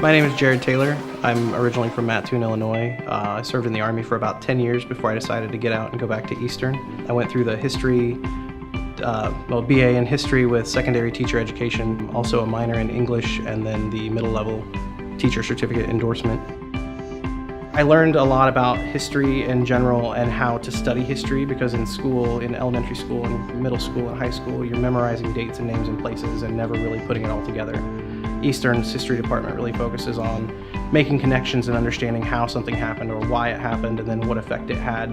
My name is Jarrod Taylor. I'm originally from Mattoon, Illinois. I served in the Army for about 10 years before I decided to get out and go back to Eastern. I went through the history, BA in history with secondary teacher education, also a minor in English, and then the middle level teacher certificate endorsement. I learned a lot about history in general and how to study history because in school, in elementary school and middle school and high school, you're memorizing dates and names and places and never really putting it all together. Eastern's history department really focuses on making connections and understanding how something happened or why it happened and then what effect it had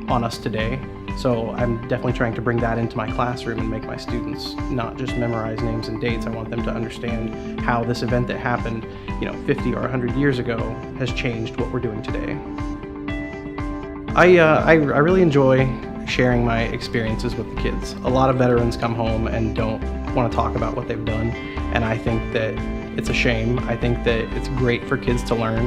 on us today. So I'm definitely trying to bring that into my classroom and make my students not just memorize names and dates. I want them to understand how this event that happened, 50 or 100 years ago has changed what we're doing today. I really enjoy sharing my experiences with the kids. A lot of veterans come home and don't want to talk about what they've done, and I think that it's a shame. I think that it's great for kids to learn,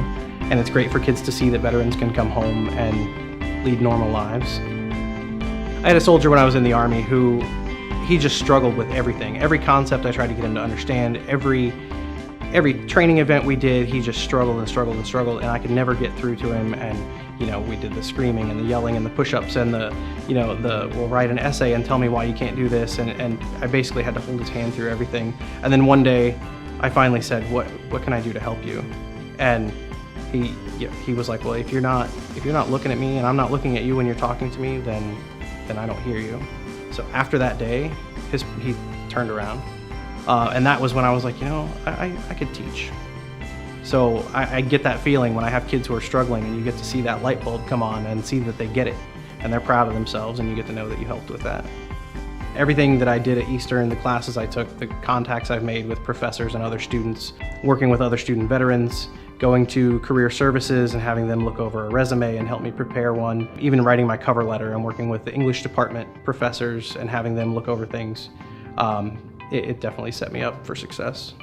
and it's great for kids to see that veterans can come home and lead normal lives. I had a soldier when I was in the Army who he just struggled with everything. Every concept I tried to get him to understand, every training event we did, he just struggled and struggled and struggled, and I could never get through to him. And we did the screaming and the yelling and the push-ups and the we'll write an essay and tell me why you can't do this, and I basically had to hold his hand through everything. And then one day I finally said, what can I do to help you? And he was like, well, if you're not looking at me and I'm not looking at you when you're talking to me, then I don't hear you. So after that day, he turned around. And that was when I was like, I could teach. So I get that feeling when I have kids who are struggling and you get to see that light bulb come on and see that they get it and they're proud of themselves, and you get to know that you helped with that. Everything that I did at Eastern, the classes I took, the contacts I've made with professors and other students, working with other student veterans, going to career services and having them look over a resume and help me prepare one, even writing my cover letter and working with the English department professors and having them look over things, it definitely set me up for success.